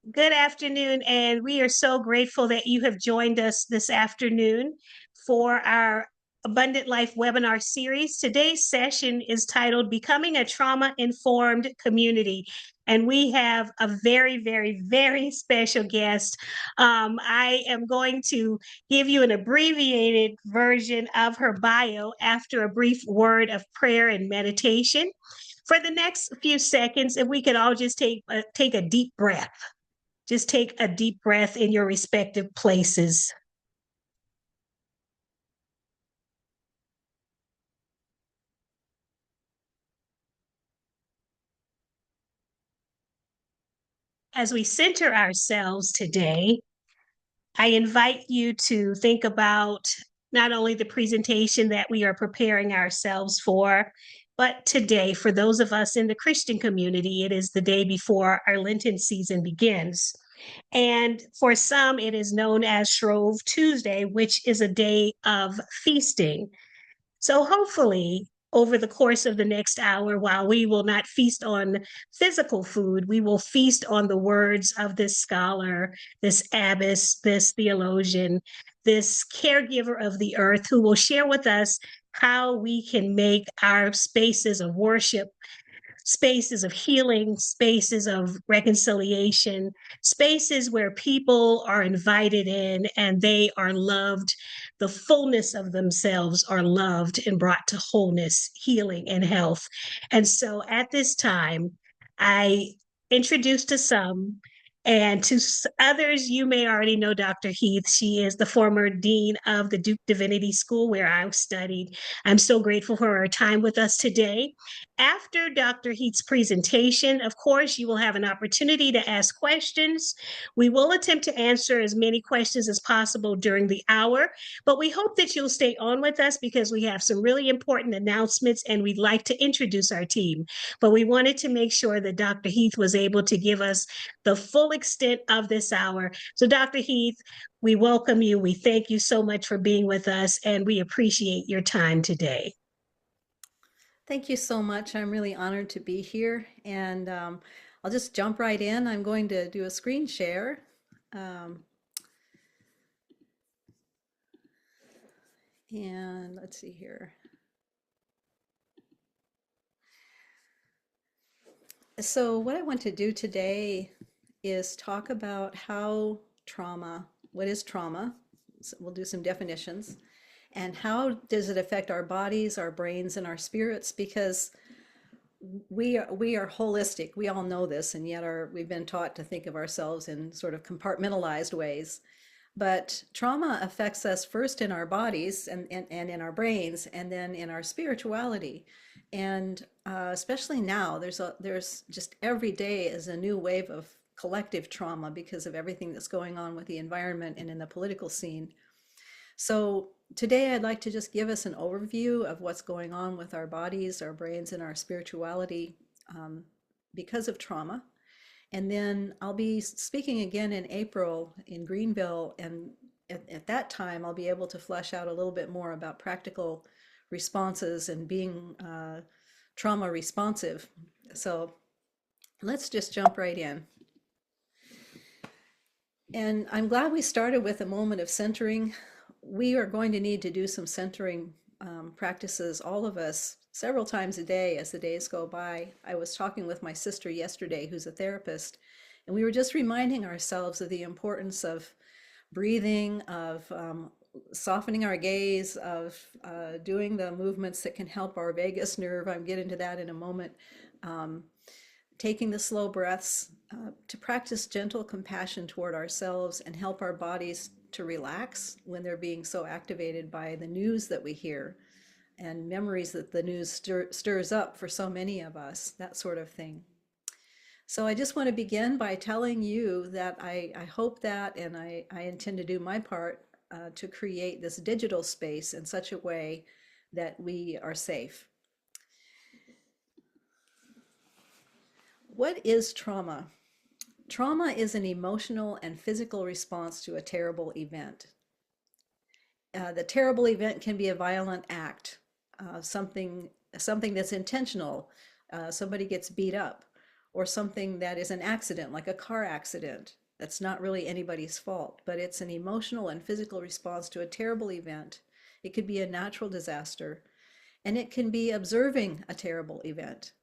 Good afternoon, and we are so grateful that you have joined us this afternoon for our Abundant Life webinar series. Today's session is titled Becoming a Trauma Informed Community. And we have a very, very, very special guest. I am going to give you an abbreviated version of her bio after a brief word of prayer and meditation. For the next few seconds, if we could all just take a deep breath. Just take a deep breath in your respective places. As we center ourselves today, I invite you to think about not only the presentation that we are preparing ourselves for, but today, for those of us in the Christian community, it is the day before our Lenten season begins. And for some, it is known as Shrove Tuesday, which is a day of feasting. So hopefully, over the course of the next hour, while we will not feast on physical food, we will feast on the words of this scholar, this abbess, this theologian, this caregiver of the earth, who will share with us how we can make our spaces of worship spaces of healing, spaces of reconciliation, spaces where people are invited in and they are loved. The fullness of themselves are loved and brought to wholeness, healing, and health. And so at this time, I introduce to some, and to others, you may already know Dr. Heath. She is the former dean of the Duke Divinity School where I studied. I'm so grateful for her time with us today. After Dr. Heath's presentation, of course, you will have an opportunity to ask questions. We will attempt to answer as many questions as possible during the hour, but we hope that you'll stay on with us because we have some really important announcements and we'd like to introduce our team. But we wanted to make sure that Dr. Heath was able to give us the full extent of this hour. So, Dr. Heath, we welcome you. We thank you so much for being with us, and we appreciate your time today. Thank you so much. I'm really honored to be here, and I'll just jump right in. I'm going to do a screen share. Um, and let's see here. So what I want to do today is talk about how trauma, what is trauma? So we'll do some definitions. And how does it affect our bodies, our brains, and our spirits? Because we are holistic. We all know this, and yet we've been taught to think of ourselves in sort of compartmentalized ways. But trauma affects us first in our bodies and in our brains, and then in our spirituality. And especially now, there's just every day is a new wave of collective trauma because of everything that's going on with the environment and in the political scene. So today I'd like to just give us an overview of what's going on with our bodies, our brains, and our spirituality um, because of trauma. And then I'll be speaking again in April in Greenville. And at that time, I'll be able to flesh out a little bit more about practical responses and being trauma responsive. So let's just jump right in. And I'm glad we started with a moment of centering. We are going to need to do some centering practices, all of us, several times a day as the days go by. I was talking with my sister yesterday, who's a therapist, and we were just reminding ourselves of the importance of breathing, of softening our gaze, of doing the movements that can help our vagus nerve. I'm getting to that in a moment. Um, Taking the slow breaths to practice gentle compassion toward ourselves and help our bodies to relax when they're being so activated by the news that we hear and memories that the news stirs up for so many of us, that sort of thing. So I just want to begin by telling you that I hope that, and I intend to do my part to create this digital space in such a way that we are safe. What is trauma? Trauma is an emotional and physical response to a terrible event. The terrible event can be a violent act, something that's intentional. Somebody gets beat up, or something that is an accident, like a car accident. That's not really anybody's fault, but it's an emotional and physical response to a terrible event. It could be a natural disaster, and it can be observing a terrible event.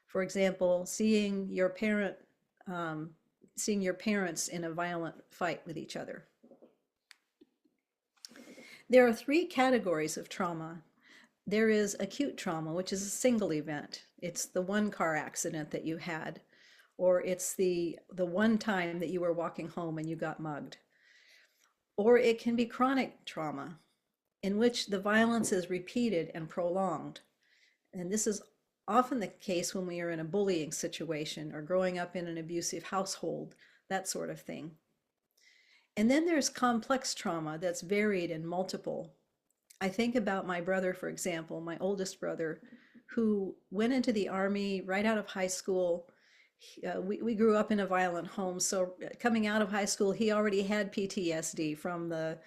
For example, um, seeing your parents in a violent fight with each other. There are three categories of trauma. There is acute trauma, which is a single event. It's the one car accident that you had, or it's the one time that you were walking home and you got mugged. Or it can be chronic trauma, in which the violence is repeated and prolonged. And this is often the case when we are in a bullying situation or growing up in an abusive household, that sort of thing. And then there's complex trauma that's varied and multiple. I think about my brother, for example, my oldest brother, who went into the Army right out of high school. We grew up in a violent home, so coming out of high school, he already had PTSD from the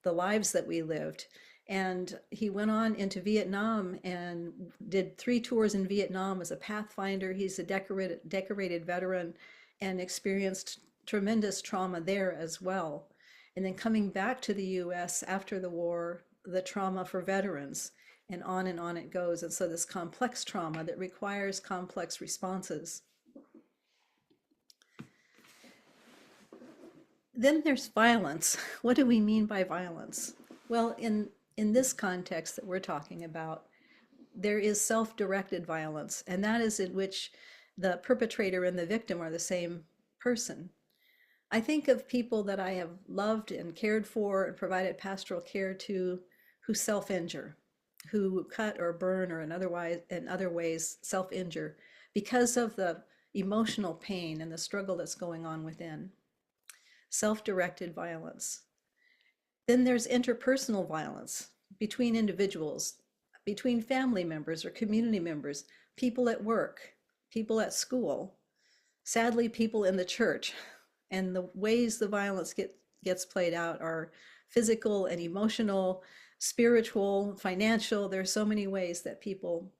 lives that we lived. And he went on into Vietnam and did 3 tours in Vietnam as a pathfinder. He's a decorated veteran and experienced tremendous trauma there as well. And then coming back to the US after the war, the trauma for veterans, and on it goes. And so this complex trauma that requires complex responses. Then there's violence. What do we mean by violence? Well, in this context that we're talking about, there is self-directed violence, and that is in which the perpetrator and the victim are the same person. I think of people that I have loved and cared for and provided pastoral care to who self-injure, who cut or burn or in other ways self-injure because of the emotional pain and the struggle that's going on within. Self-directed violence. Then there's interpersonal violence between individuals, between family members or community members, people at work, people at school, sadly, people in the church. And the ways the violence gets played out are physical and emotional, spiritual, financial. There are so many ways that people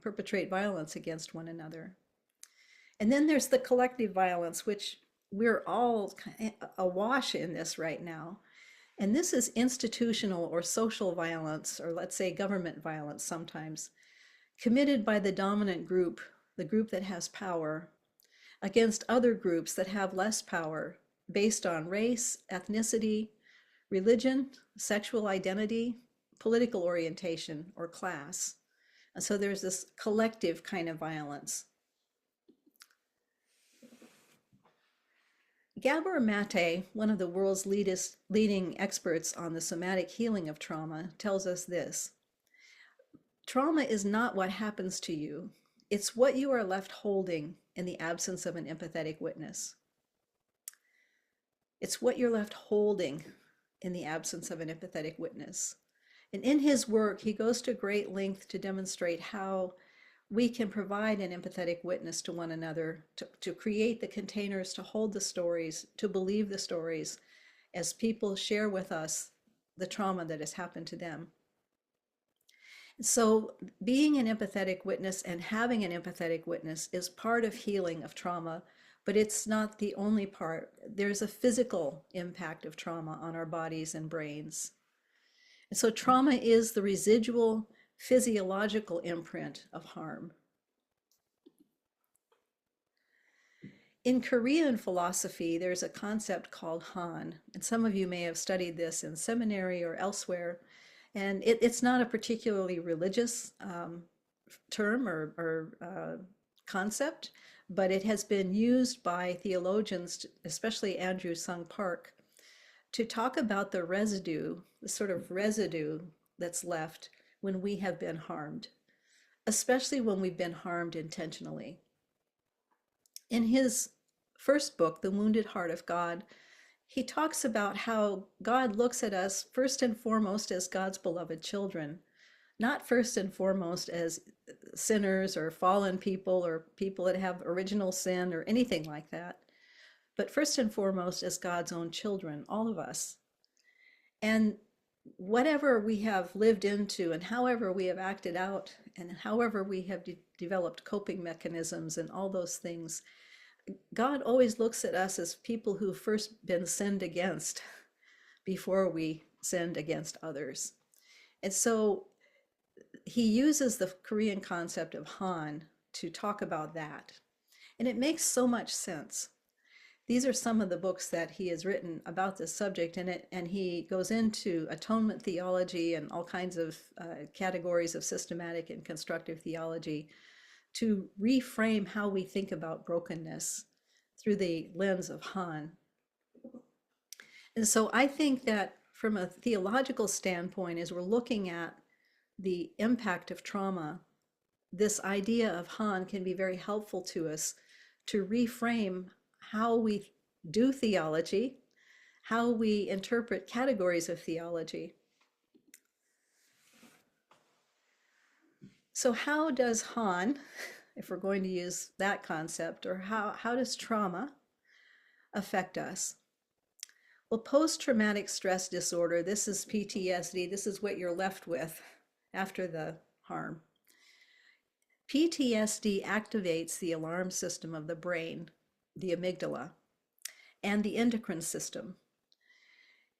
perpetrate violence against one another. And then there's the collective violence, which we're all awash in this right now. And this is institutional or social violence, or let's say government violence sometimes, committed by the dominant group, the group that has power, against other groups that have less power based on race, ethnicity, religion, sexual identity, political orientation, or class. And so there's this collective kind of violence. Gabor Mate, one of the world's leading experts on the somatic healing of trauma, tells us this: trauma is not what happens to you, it's what you are left holding in the absence of an empathetic witness. It's what you're left holding in the absence of an empathetic witness. And in his work, he goes to great length to demonstrate how we can provide an empathetic witness to one another, to create the containers, to hold the stories, to believe the stories as people share with us the trauma that has happened to them. So being an empathetic witness and having an empathetic witness is part of healing of trauma, but it's not the only part. There's a physical impact of trauma on our bodies and brains. And so trauma is the residual physiological imprint of harm. In Korean philosophy, there's a concept called Han, and some of you may have studied this in seminary or elsewhere. And it's not a particularly religious term or concept, but it has been used by theologians, especially Andrew Sung Park, to talk about the residue, the sort of residue that's left when we have been harmed, especially when we've been harmed intentionally. In his first book, The Wounded Heart of God, he talks about how God looks at us first and foremost as God's beloved children, not first and foremost as sinners or fallen people or people that have original sin or anything like that, but first and foremost as God's own children, all of us. And whatever we have lived into and however we have acted out and however we have developed coping mechanisms and all those things. God always looks at us as people who've first been sinned against before we sinned against others. And so he uses the Korean concept of Han to talk about that. And it makes so much sense. These are some of the books that he has written about this subject, and he goes into atonement theology and all kinds of categories of systematic and constructive theology to reframe how we think about brokenness through the lens of Han. And so I think that from a theological standpoint, as we're looking at the impact of trauma, this idea of Han can be very helpful to us to reframe how we do theology, how we interpret categories of theology. So how does Han, if we're going to use that concept, or how does trauma affect us? Well, post-traumatic stress disorder, this is PTSD, this is what you're left with after the harm. PTSD activates the alarm system of the brain, the amygdala, and the endocrine system.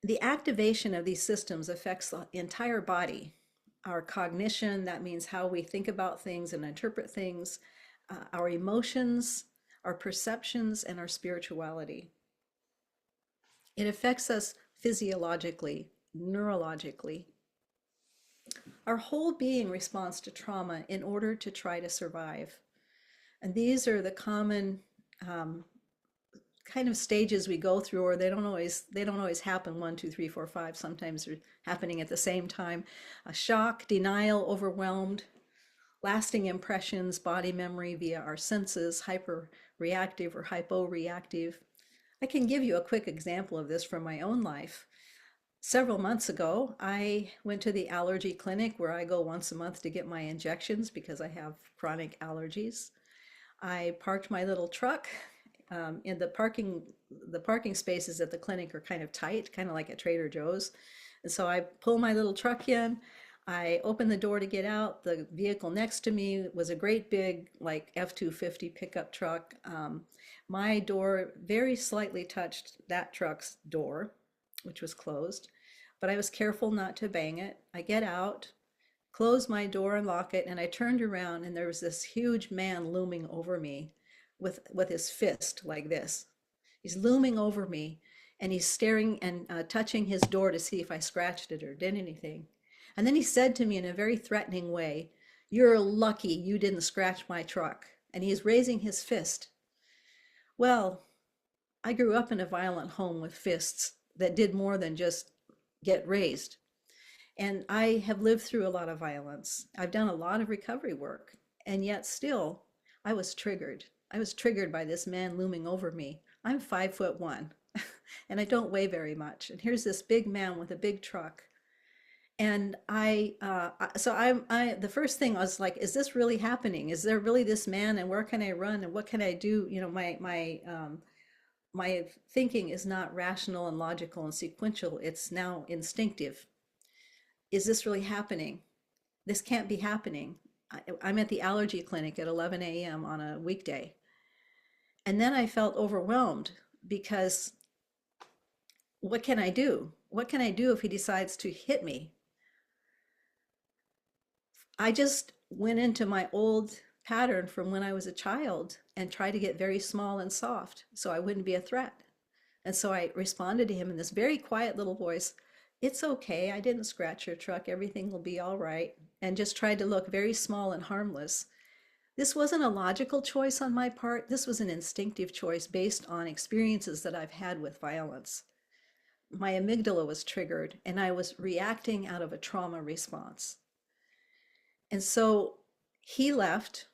The activation of these systems affects the entire body. Our cognition, that means how we think about things and interpret things, our emotions, our perceptions, and our spirituality. It affects us physiologically, neurologically. Our whole being responds to trauma in order to try to survive. And these are the common kind of stages we go through, or they don't always happen 1, 2, 3, 4, 5. Sometimes they're happening at the same time. Shock, denial, overwhelmed, lasting impressions, body memory via our senses, hyper-reactive or hypo-reactive. I can give you a quick example of this from my own life. Several months ago, I went to the allergy clinic where I go once a month to get my injections because I have chronic allergies. I parked my little truck in the parking spaces at the clinic are kind of tight, kind of like at Trader Joe's. And so I pull my little truck in, I open the door to get out. The vehicle next to me was a great big like F-250 pickup truck. My door very slightly touched that truck's door, which was closed, but I was careful not to bang it. I get out, close my door and lock it, and I turned around and there was this huge man looming over me with his fist like this. He's looming over me and he's staring and touching his door to see if I scratched it or did anything. And then he said to me in a very threatening way, "You're lucky you didn't scratch my truck." And he's raising his fist. Well, I grew up in a violent home with fists that did more than just get raised. And I have lived through a lot of violence. I've done a lot of recovery work, and yet still I was triggered. I was triggered by this man looming over me. I'm 5'1", and I don't weigh very much. And here's this big man with a big truck. And the first thing I was like, is this really happening? Is there really this man? And where can I run? And what can I do? You know, my thinking is not rational and logical and sequential. It's now instinctive. Is this really happening? This can't be happening. I'm at the allergy clinic at 11 a.m. on a weekday. And then I felt overwhelmed because what can I do? What can I do if he decides to hit me? I just went into my old pattern from when I was a child and tried to get very small and soft so I wouldn't be a threat. And so I responded to him in this very quiet little voice, "It's okay, I didn't scratch your truck, everything will be all right," and just tried to look very small and harmless. This wasn't a logical choice on my part. This was an instinctive choice based on experiences that I've had with violence. My amygdala was triggered and I was reacting out of a trauma response. And so he left.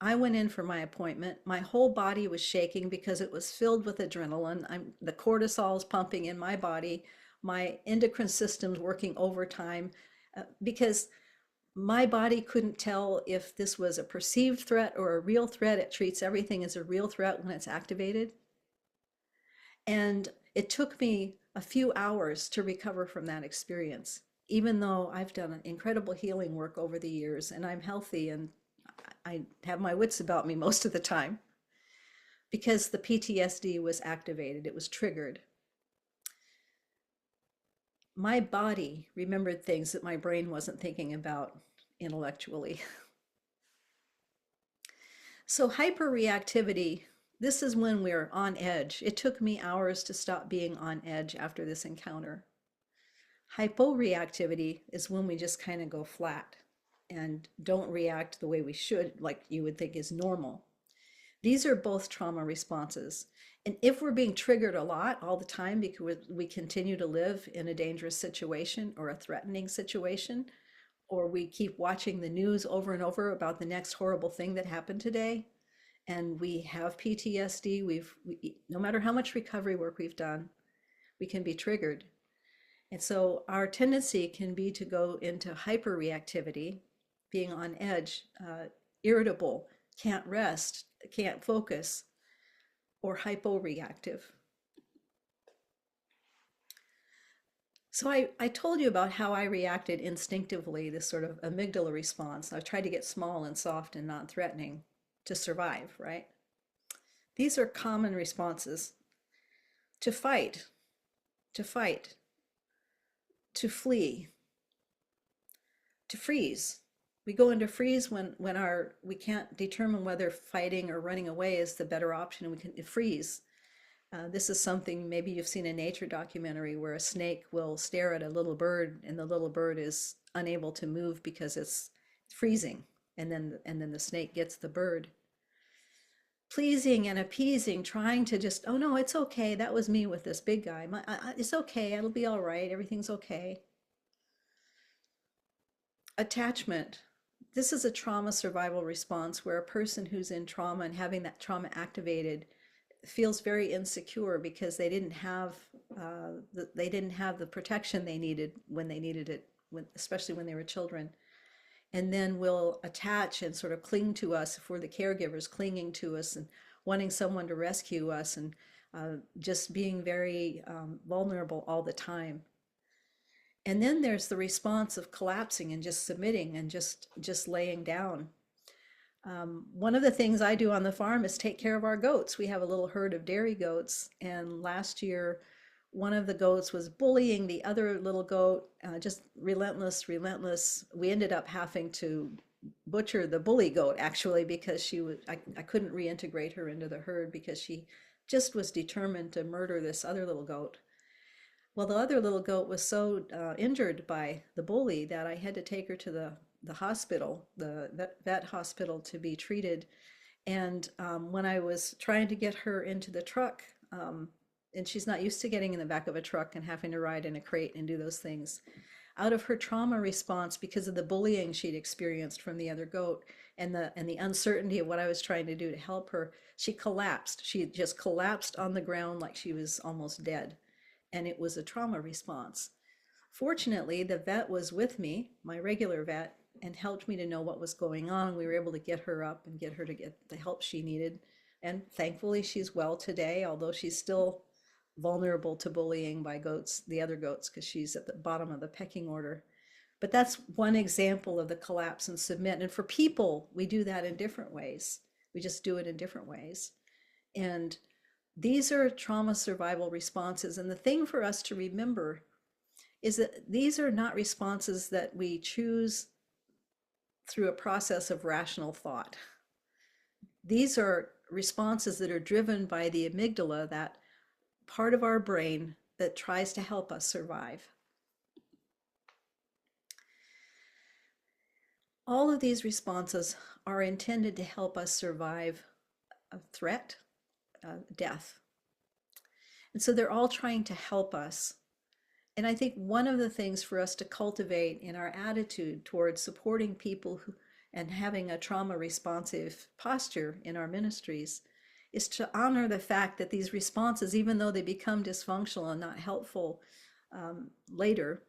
I went in for my appointment. My whole body was shaking because it was filled with adrenaline. The cortisol is pumping in my body. My endocrine system's working overtime because my body couldn't tell if this was a perceived threat or a real threat. It treats everything as a real threat when it's activated. And it took me a few hours to recover from that experience, even though I've done incredible healing work over the years and I'm healthy and I have my wits about me most of the time because the PTSD was activated, it was triggered. My body remembered things that my brain wasn't thinking about intellectually. So hyperreactivity, this is when we're on edge. It took me hours to stop being on edge after this encounter. Hyporeactivity is when we just kind of go flat and don't react the way we should, like you would think is normal. These are both trauma responses. And if we're being triggered a lot all the time because we continue to live in a dangerous situation or a threatening situation, or we keep watching the news over and over about the next horrible thing that happened today, and we have PTSD, no matter how much recovery work we've done, we can be triggered. And so our tendency can be to go into hyperreactivity, being on edge, irritable, can't rest, can't focus, or hyporeactive. So I told you about how I reacted instinctively, this sort of amygdala response. I tried to get small and soft and not threatening to survive, right? These are common responses. To fight, to fight, to flee, to freeze. We go into freeze when we can't determine whether fighting or running away is the better option, and we can freeze. This is something maybe you've seen a nature documentary where a snake will stare at a little bird and the little bird is unable to move because it's freezing, and then the snake gets the bird. Pleasing and appeasing, trying to just, oh no, it's okay. That was me with this big guy. It's okay. It'll be all right. Everything's okay. Attachment. This is a trauma survival response where a person who's in trauma and having that trauma activated feels very insecure because they didn't have the protection they needed when they needed it, especially when they were children. And then will attach and sort of cling to us if we're the caregivers, clinging to us and wanting someone to rescue us, and just being very vulnerable all the time. And then there's the response of collapsing and just submitting and just laying down. One of the things I do on the farm is take care of our goats. We have a little herd of dairy goats, and last year one of the goats was bullying the other little goat, just relentless. We ended up having to butcher the bully goat actually because I couldn't reintegrate her into the herd because she just was determined to murder this other little goat. Well, the other little goat was so injured by the bully that I had to take her to the hospital, the vet hospital, to be treated. And when I was trying to get her into the truck, and she's not used to getting in the back of a truck and having to ride in a crate and do those things. Out of her trauma response, because of the bullying she'd experienced from the other goat and the uncertainty of what I was trying to do to help her, she collapsed. She just collapsed on the ground like she was almost dead. And it was a trauma response. Fortunately, the vet was with me, my regular vet, and helped me to know what was going on. We were able to get her up and get her to get the help she needed. And thankfully, she's well today, although she's still vulnerable to bullying by goats, the other goats, because she's at the bottom of the pecking order. But that's one example of the collapse and submit. And for people, we do that in different ways. We just do it in different ways. And these are trauma survival responses. And the thing for us to remember is that these are not responses that we choose through a process of rational thought. These are responses that are driven by the amygdala, that part of our brain that tries to help us survive. All of these responses are intended to help us survive a threat, death. And so they're all trying to help us. And I think one of the things for us to cultivate in our attitude towards supporting people and having a trauma responsive posture in our ministries is to honor the fact that these responses, even though they become dysfunctional and not helpful later,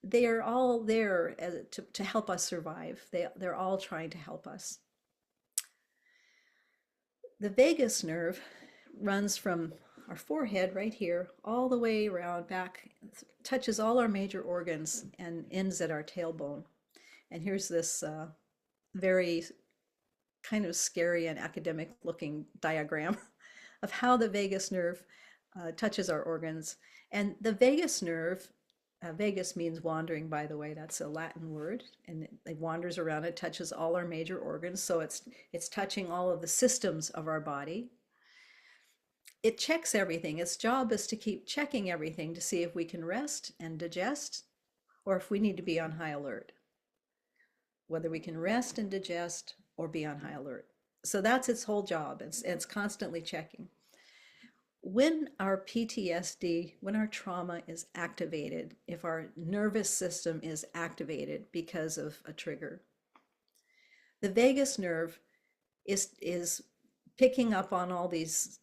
they are all there to help us survive. They're all trying to help us. The vagus nerve runs from our forehead right here all the way around back, touches all our major organs and ends at our tailbone. And here's this very kind of scary and academic looking diagram of how the vagus nerve touches our organs. And the vagus nerve, vagus means wandering, by the way, that's a Latin word, and it wanders around, it touches all our major organs. So it's touching all of the systems of our body. It checks everything. Its job is to keep checking everything to see if we can rest and digest or if we need to be on high alert, whether we can rest and digest or be on high alert. So that's its whole job. It's constantly checking. When our PTSD, when our trauma is activated, if our nervous system is activated because of a trigger, the vagus nerve is picking up on all these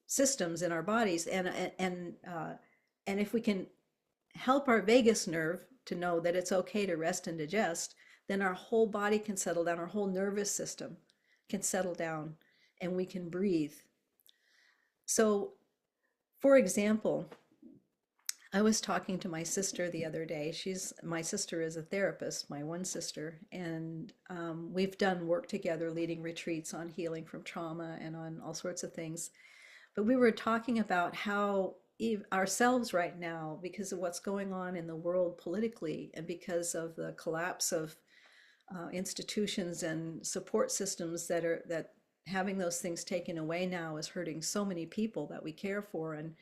systems in our bodies, and if we can help our vagus nerve to know that it's okay to rest and digest, then our whole body can settle down, our whole nervous system can settle down, and we can breathe. So, for example, I was talking to my sister the other day. My sister is a therapist, my one sister, and we've done work together, leading retreats on healing from trauma and on all sorts of things. But we were talking about how ourselves right now, because of what's going on in the world politically, and because of the collapse of institutions and support systems that having those things taken away now is hurting so many people that we care for, and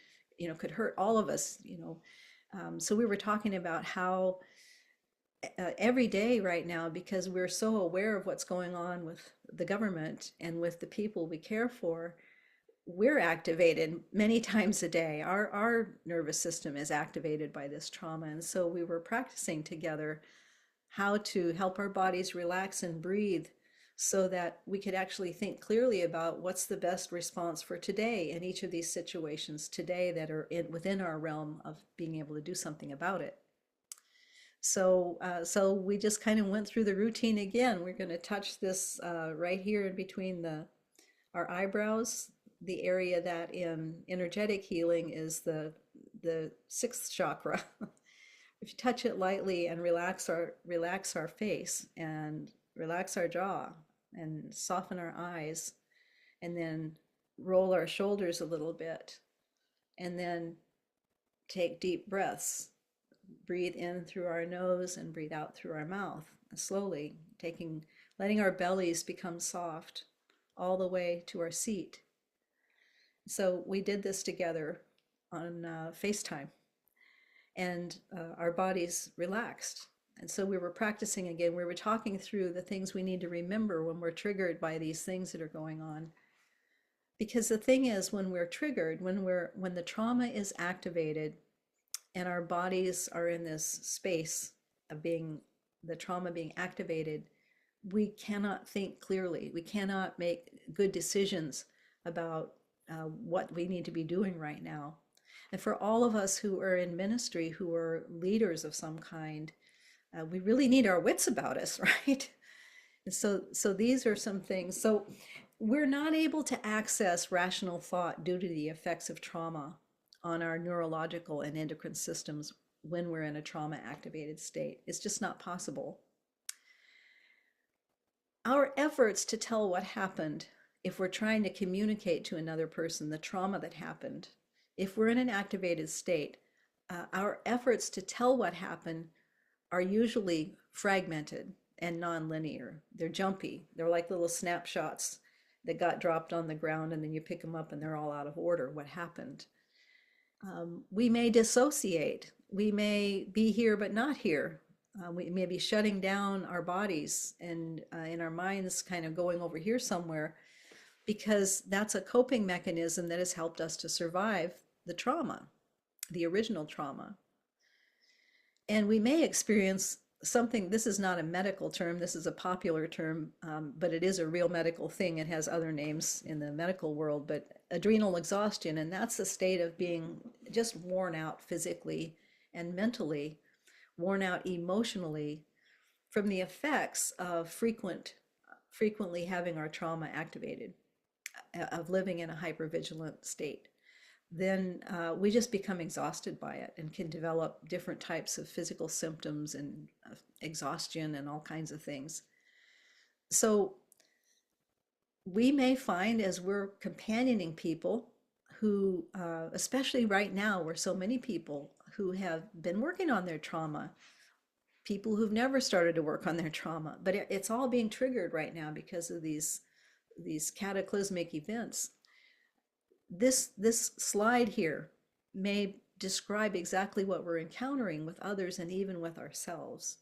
could hurt all of us. So we were talking about how every day right now, because we're so aware of what's going on with the government and with the people we care for, we're activated many times a day. Our nervous system is activated by this trauma, and so we were practicing together how to help our bodies relax and breathe so that we could actually think clearly about what's the best response for today in each of these situations today that are within our realm of being able to do something about it. So we just kind of went through the routine again. We're going to touch this right here in between our eyebrows, the area that in energetic healing is the sixth chakra. If you touch it lightly and relax our face and relax our jaw and soften our eyes, and then roll our shoulders a little bit, and then take deep breaths. Breathe in through our nose and breathe out through our mouth, slowly letting our bellies become soft all the way to our seat. So we did this together on FaceTime, and our bodies relaxed. And so we were practicing again. We were talking through the things we need to remember when we're triggered by these things that are going on. Because the thing is, when we're triggered, when the trauma is activated and our bodies are in this space of the trauma being activated, we cannot think clearly. We cannot make good decisions about what we need to be doing right now. And for all of us who are in ministry, who are leaders of some kind, we really need our wits about us, right? And so these are some things. So we're not able to access rational thought due to the effects of trauma on our neurological and endocrine systems when we're in a trauma activated state. It's just not possible. Our efforts to tell what happened, if we're trying to communicate to another person the trauma that happened, if we're in an activated state, our efforts to tell what happened are usually fragmented and non-linear. They're jumpy. They're like little snapshots that got dropped on the ground, and then you pick them up and they're all out of order. What happened? We may dissociate. We may be here but not here. We may be shutting down our bodies and in our minds kind of going over here somewhere, because that's a coping mechanism that has helped us to survive the trauma, the original trauma. And we may experience something, this is not a medical term, this is a popular term, but it is a real medical thing. It has other names in the medical world, but adrenal exhaustion, and that's a state of being just worn out physically and mentally, worn out emotionally from the effects of frequently having our trauma activated, of living in a hypervigilant state. Then we just become exhausted by it and can develop different types of physical symptoms and exhaustion and all kinds of things. So we may find as we're companioning people who, especially right now, where so many people who have been working on their trauma, people who've never started to work on their trauma, but it's all being triggered right now because of these cataclysmic events. This slide here may describe exactly what we're encountering with others and even with ourselves.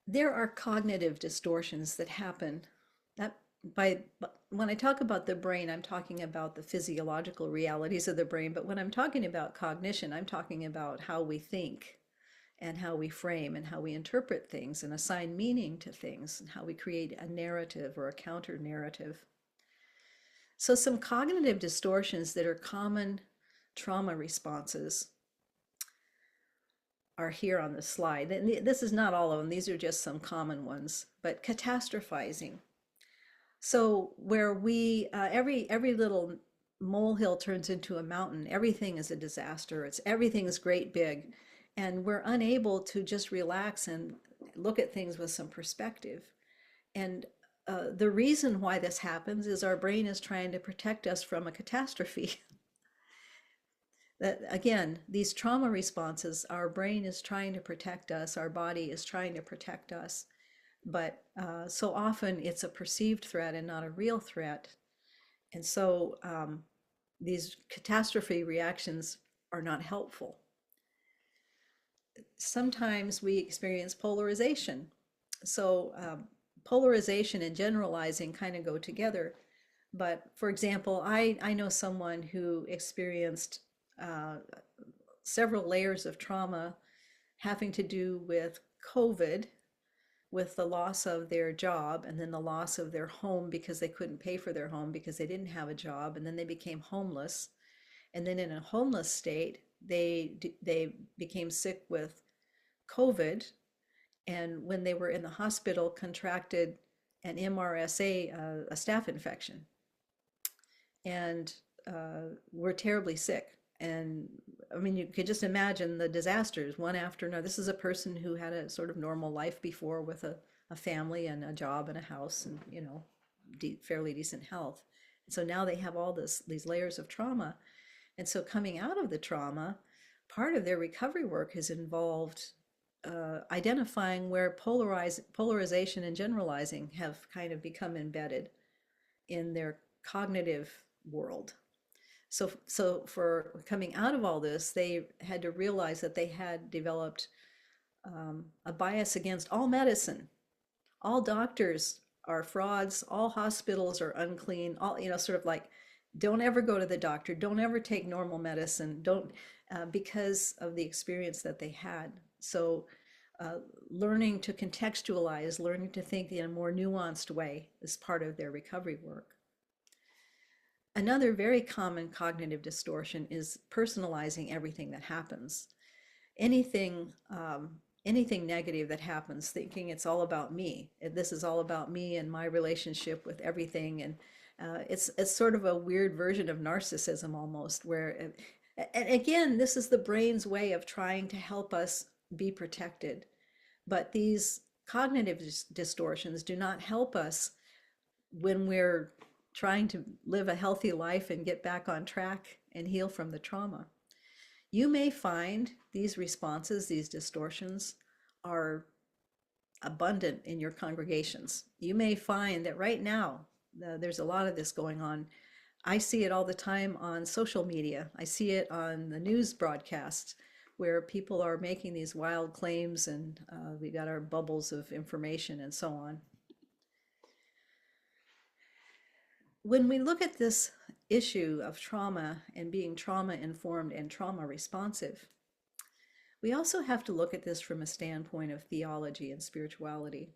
There are cognitive distortions that happen. That by when I talk about the brain, I'm talking about the physiological realities of the brain, but when I'm talking about cognition, I'm talking about how we think and how we frame and how we interpret things and assign meaning to things and how we create a narrative or a counter narrative. So some cognitive distortions that are common trauma responses are here on the slide. And this is not all of them, these are just some common ones, but catastrophizing. So where we, every little molehill turns into a mountain, everything is a disaster, everything is great big, and we're unable to just relax and look at things with some perspective. And the reason why this happens is our brain is trying to protect us from a catastrophe. That again, these trauma responses, our brain is trying to protect us, our body is trying to protect us, but so often it's a perceived threat and not a real threat. And so these catastrophe reactions are not helpful. Sometimes we experience polarization. So polarization and generalizing kind of go together. But for example, I know someone who experienced several layers of trauma having to do with COVID, with the loss of their job and then the loss of their home because they couldn't pay for their home because they didn't have a job, and then they became homeless. And then in a homeless state, they became sick with COVID, and when they were in the hospital, contracted an MRSA, a staph infection, and were terribly sick. And I mean, you could just imagine the disasters one after another. This is a person who had a sort of normal life before with a family and a job and a house and, you know, fairly decent health. And so now they have all these layers of trauma. And so coming out of the trauma, part of their recovery work has involved identifying where polarization and generalizing have kind of become embedded in their cognitive world. So for coming out of all this, they had to realize that they had developed a bias against all medicine. All doctors are frauds, all hospitals are unclean, all, you know, sort of like, don't ever go to the doctor, don't ever take normal medicine, don't, because of the experience that they had. So learning to contextualize, learning to think in a more nuanced way is part of their recovery work. Another very common cognitive distortion is personalizing everything that happens. Anything, anything negative that happens, thinking it's all about me. This is all about me and my relationship with everything. And it's sort of a weird version of narcissism almost, where, and again, this is the brain's way of trying to help us be protected. But these cognitive distortions do not help us when we're trying to live a healthy life and get back on track and heal from the trauma. You may find these responses, these distortions, are abundant in your congregations. You may find that right now, there's a lot of this going on. I see it all the time on social media. I see it on the news broadcasts where people are making these wild claims, and we got our bubbles of information and so on. When we look at this issue of trauma and being trauma informed and trauma responsive, we also have to look at this from a standpoint of theology and spirituality.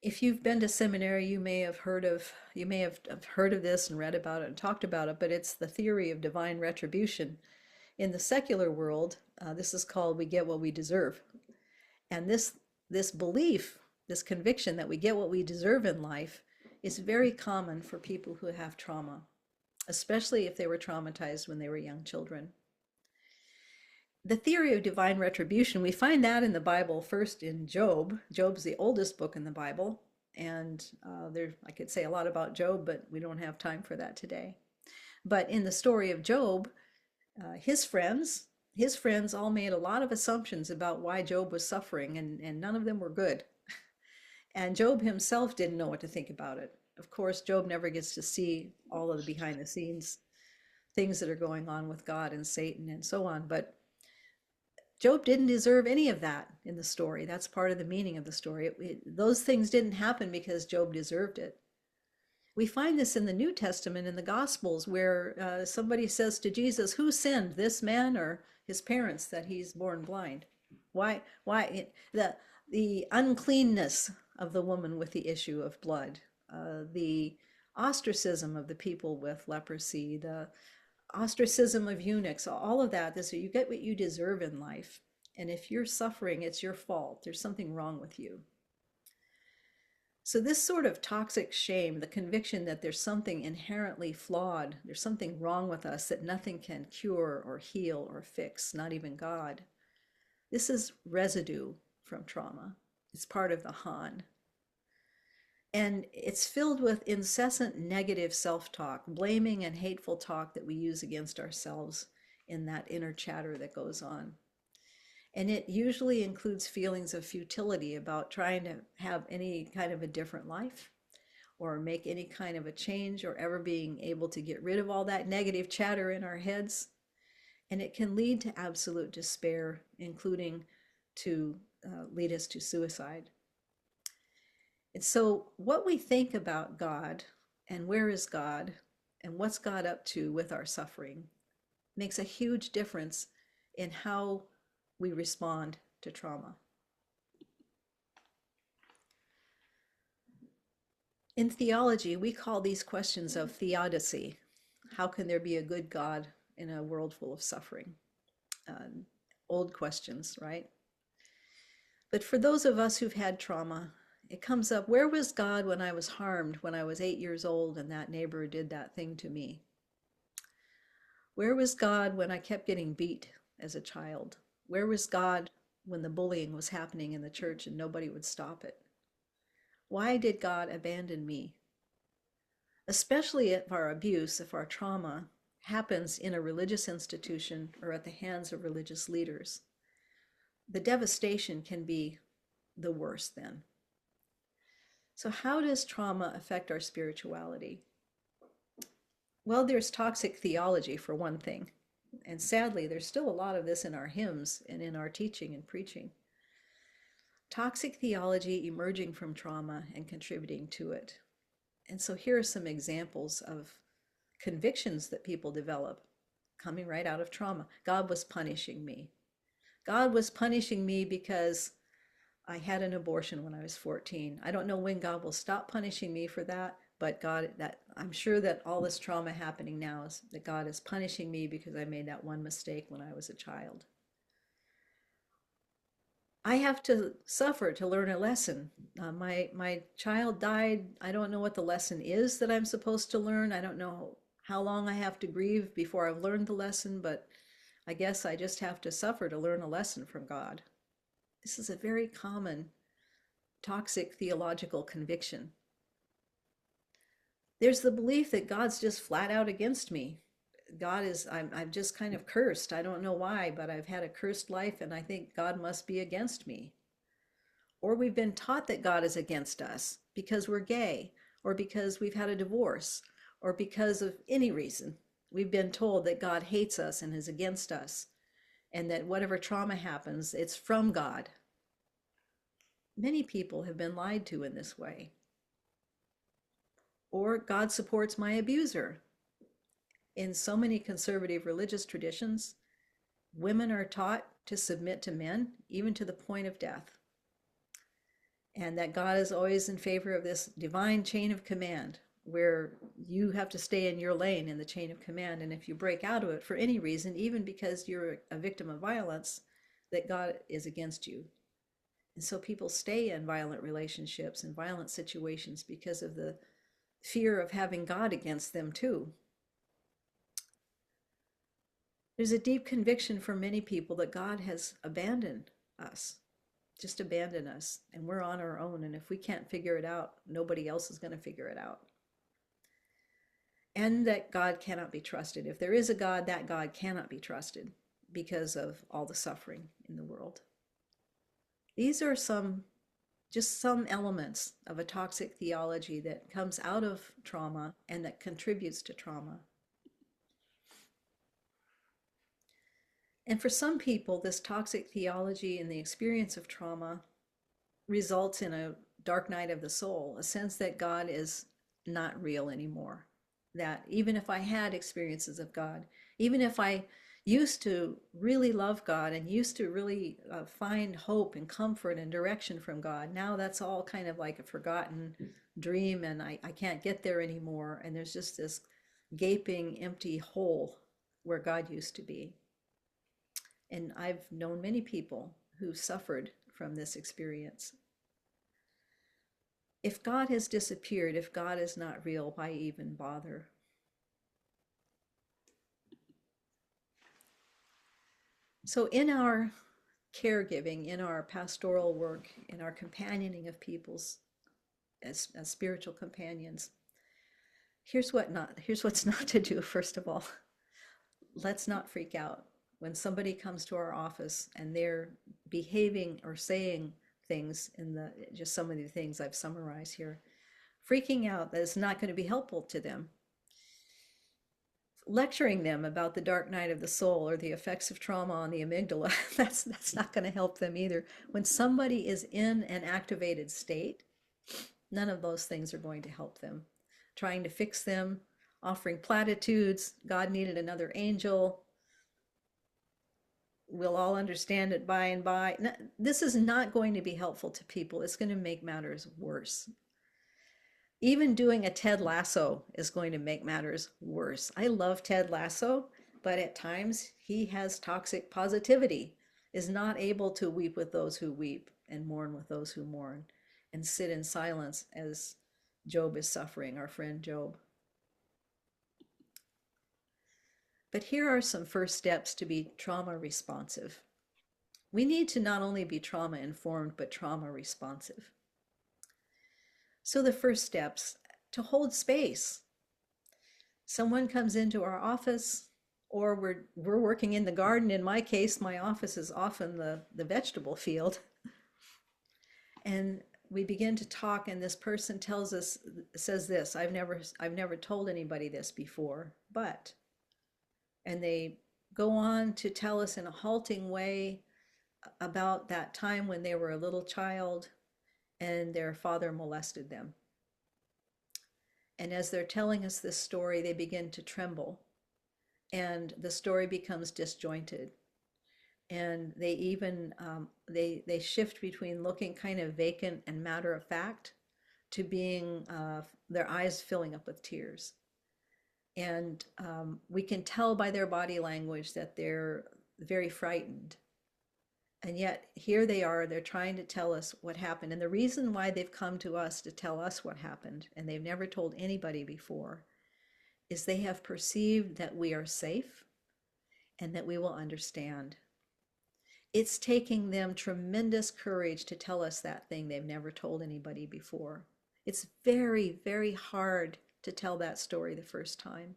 If you've been to seminary, you may have heard of this and read about it and talked about it, but it's the theory of divine retribution. In the secular world, this is called "we get what we deserve." And this belief, this conviction that we get what we deserve in life, is very common for people who have trauma, especially if they were traumatized when they were young children. The theory of divine retribution, we find that in the Bible first in Job. Job's the oldest book in the Bible. And there, I could say a lot about Job, but we don't have time for that today. But in the story of Job, his friends all made a lot of assumptions about why Job was suffering, and none of them were good. And Job himself didn't know what to think about it. Of course, Job never gets to see all of the behind the scenes things that are going on with God and Satan and so on. But Job didn't deserve any of that in the story. That's part of the meaning of the story. Those things didn't happen because Job deserved it. We find this in the New Testament in the Gospels where somebody says to Jesus, "Who sinned, this man or his parents, that he's born blind?" Why the uncleanness of the woman with the issue of blood, the ostracism of the people with leprosy, the ostracism of eunuchs, all of that. This, you get what you deserve in life. And if you're suffering, it's your fault. There's something wrong with you. So this sort of toxic shame, the conviction that there's something inherently flawed, there's something wrong with us that nothing can cure or heal or fix, not even God. This is residue from trauma. It's part of the Han. And it's filled with incessant negative self-talk, blaming and hateful talk that we use against ourselves in that inner chatter that goes on. And it usually includes feelings of futility about trying to have any kind of a different life or make any kind of a change or ever being able to get rid of all that negative chatter in our heads. And it can lead to absolute despair, including to lead us to suicide. And so what we think about God and where is God and what's God up to with our suffering makes a huge difference in how we respond to trauma. In theology, we call these questions of theodicy. How can there be a good God in a world full of suffering? Old questions, right? But for those of us who've had trauma, it comes up, where was God when I was harmed when I was 8 years old and that neighbor did that thing to me? Where was God when I kept getting beat as a child? Where was God when the bullying was happening in the church and nobody would stop it? Why did God abandon me? Especially if our abuse, if our trauma happens in a religious institution or at the hands of religious leaders, the devastation can be the worst then. So how does trauma affect our spirituality? Well, there's toxic theology for one thing. And sadly, there's still a lot of this in our hymns and in our teaching and preaching. Toxic theology emerging from trauma and contributing to it. And so here are some examples of convictions that people develop coming right out of trauma. God was punishing me. God was punishing me because I had an abortion when I was 14. I don't know when God will stop punishing me for that, but I'm sure that all this trauma happening now is that God is punishing me because I made that one mistake when I was a child. I have to suffer to learn a lesson. My child died. I don't know what the lesson is that I'm supposed to learn. I don't know how long I have to grieve before I've learned the lesson, but I guess I just have to suffer to learn a lesson from God. This is a very common toxic theological conviction. There's the belief that God's just flat out against me. I'm just kind of cursed. I don't know why, but I've had a cursed life and I think God must be against me. Or we've been taught that God is against us because we're gay, or because we've had a divorce, or because of any reason. We've been told that God hates us and is against us, and that whatever trauma happens, it's from God. Many people have been lied to in this way. Or God supports my abuser. In so many conservative religious traditions, women are taught to submit to men, even to the point of death. And that God is always in favor of this divine chain of command, where you have to stay in your lane in the chain of command. And if you break out of it for any reason, even because you're a victim of violence, that God is against you. And so people stay in violent relationships and violent situations because of the fear of having God against them too. There's a deep conviction for many people that God has abandoned us, just abandoned us, and we're on our own. And if we can't figure it out, nobody else is going to figure it out. And that God cannot be trusted. If there is a God, that God cannot be trusted because of all the suffering in the world. These are just some elements of a toxic theology that comes out of trauma and that contributes to trauma. And for some people, this toxic theology and the experience of trauma results in a dark night of the soul, a sense that God is not real anymore. That even if I had experiences of God, even if I used to really love God and used to really find hope and comfort and direction from God, now that's all kind of like a forgotten dream and I can't get there anymore. And there's just this gaping, empty hole where God used to be. And I've known many people who suffered from this experience. If God has disappeared, if God is not real, why even bother? So in our caregiving, in our pastoral work, in our companioning of people's as spiritual companions, here's what's not to do. First of all, let's not freak out when somebody comes to our office and they're behaving or saying things just some of the things I've summarized here. Freaking out that is not going to be helpful to them. Lecturing them about the dark night of the soul or the effects of trauma on the amygdala, that's not going to help them either. When somebody is in an activated state, none of those things are going to help them. Trying to fix them, offering platitudes, God needed another angel, we'll all understand it by and by. This is not going to be helpful to people. It's going to make matters worse. Even doing a Ted Lasso is going to make matters worse. I love Ted Lasso, but at times he has toxic positivity, is not able to weep with those who weep and mourn with those who mourn, and sit in silence as Job is suffering, our friend Job. But here are some first steps to be trauma responsive. We need to not only be trauma informed, but trauma responsive. So the first steps, to hold space. Someone comes into our office, or we're working in the garden. In my case, my office is often the vegetable field. And we begin to talk, and this person says this, I've never told anybody this before, but, and they go on to tell us in a halting way about that time when they were a little child and their father molested them. And as they're telling us this story, they begin to tremble, and the story becomes disjointed. And they even they shift between looking kind of vacant and matter of fact to being their eyes filling up with tears. And we can tell by their body language that they're very frightened. And yet here they are, they're trying to tell us what happened. And the reason why they've come to us to tell us what happened, and they've never told anybody before, is they have perceived that we are safe and that we will understand. It's taking them tremendous courage to tell us that thing they've never told anybody before. It's very, very hard to tell that story the first time.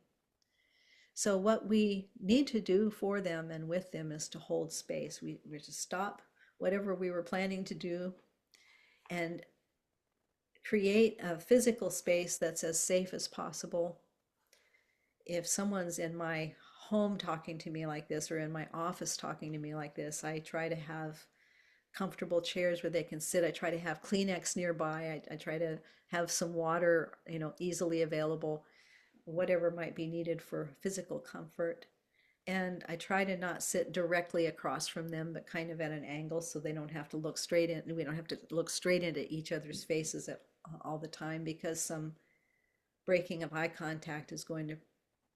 So what we need to do for them and with them is to hold space. We're to stop whatever we were planning to do and create a physical space that's as safe as possible. If someone's in my home talking to me like this, or in my office talking to me like this, I try to have comfortable chairs where they can sit. I try to have Kleenex nearby. I try to have some water, easily available, whatever might be needed for physical comfort. And I try to not sit directly across from them, but kind of at an angle so they don't have to look straight in. We don't have to look straight into each other's faces all the time, because some breaking of eye contact is going to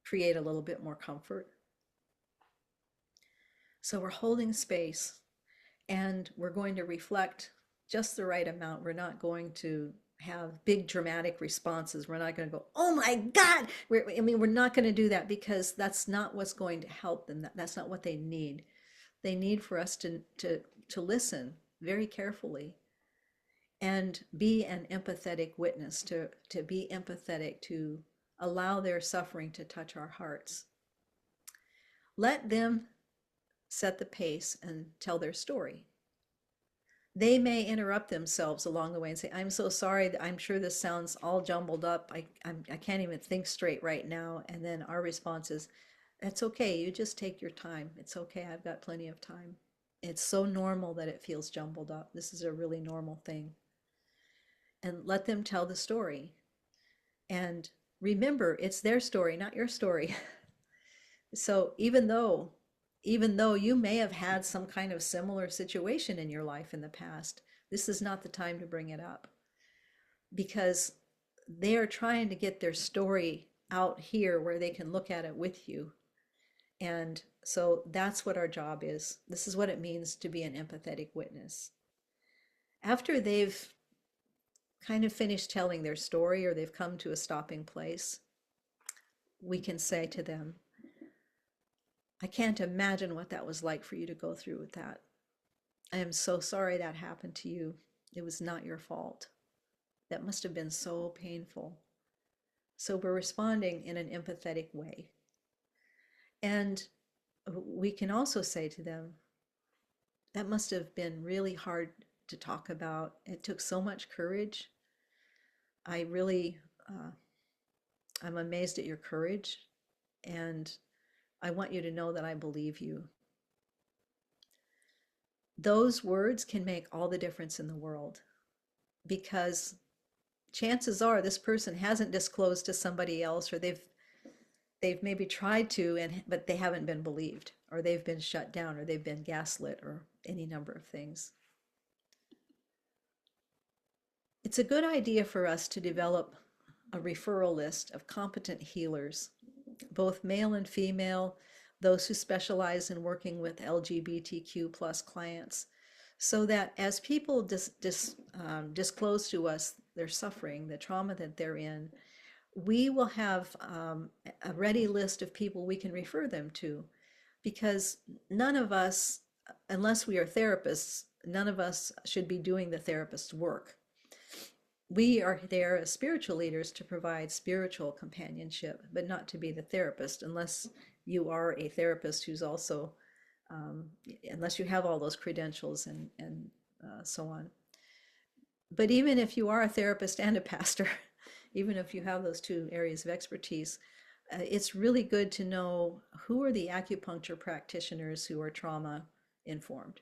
create a little bit more comfort. So we're holding space, and we're going to reflect just the right amount. We're not going to have big dramatic responses. We're not going to go, oh my God. We're not going to do that because that's not what's going to help them. That's not what they need. They need for us to listen very carefully and be an empathetic witness, to be empathetic, to allow their suffering to touch our hearts. Let them set the pace and tell their story. They may interrupt themselves along the way and say, I'm so sorry, I'm sure this sounds all jumbled up. I can't even think straight right now. And then our response is, that's okay, you just take your time. It's okay, I've got plenty of time. It's so normal that it feels jumbled up. This is a really normal thing. And let them tell the story. And remember, it's their story, not your story. So even though you may have had some kind of similar situation in your life in the past, this is not the time to bring it up because they are trying to get their story out here where they can look at it with you. And so that's what our job is. This is what it means to be an empathetic witness. After they've kind of finished telling their story or they've come to a stopping place, we can say to them, I can't imagine what that was like for you to go through with that. I am so sorry that happened to you. It was not your fault. That must have been so painful. So we're responding in an empathetic way. And we can also say to them, that must have been really hard to talk about. It took so much courage. I really, I'm amazed at your courage. And I want you to know that I believe you. Those words can make all the difference in the world because chances are this person hasn't disclosed to somebody else, or they've maybe tried to, but they haven't been believed, or they've been shut down, or they've been gaslit, or any number of things. It's a good idea for us to develop a referral list of competent healers, both male and female, those who specialize in working with LGBTQ plus clients, so that as people disclose to us their suffering, the trauma that they're in, we will have a ready list of people we can refer them to, because none of us, unless we are therapists, none of us should be doing the therapist's work. We are there as spiritual leaders to provide spiritual companionship, but not to be the therapist, unless you are a therapist who's also, unless you have all those credentials and so on. But even if you are a therapist and a pastor, even if you have those two areas of expertise, it's really good to know who are the acupuncture practitioners who are trauma informed.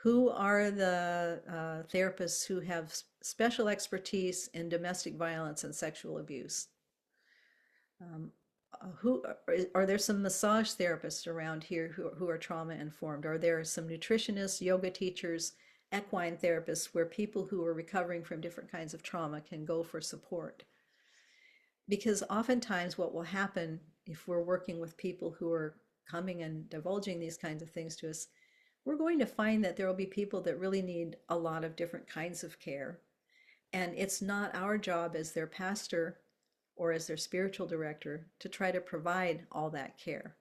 Who are the therapists who have special expertise in domestic violence and sexual abuse? Who are there some massage therapists around here who are trauma informed? Are there some nutritionists, yoga teachers, equine therapists where people who are recovering from different kinds of trauma can go for support? Because oftentimes what will happen if we're working with people who are coming and divulging these kinds of things to us, we're going to find that there will be people that really need a lot of different kinds of care. And it's not our job as their pastor or as their spiritual director to try to provide all that care.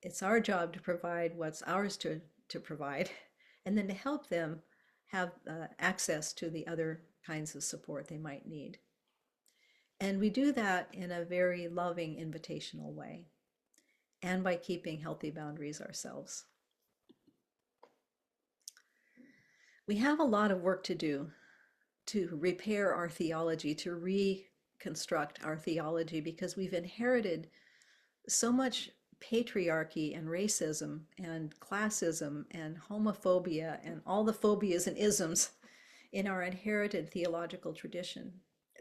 It's our job to provide what's ours to provide, and then to help them have access to the other kinds of support they might need. And we do that in a very loving, invitational way, and by keeping healthy boundaries ourselves. We have a lot of work to do to repair our theology, to reconstruct our theology, because we've inherited so much patriarchy and racism and classism and homophobia and all the phobias and isms in our inherited theological tradition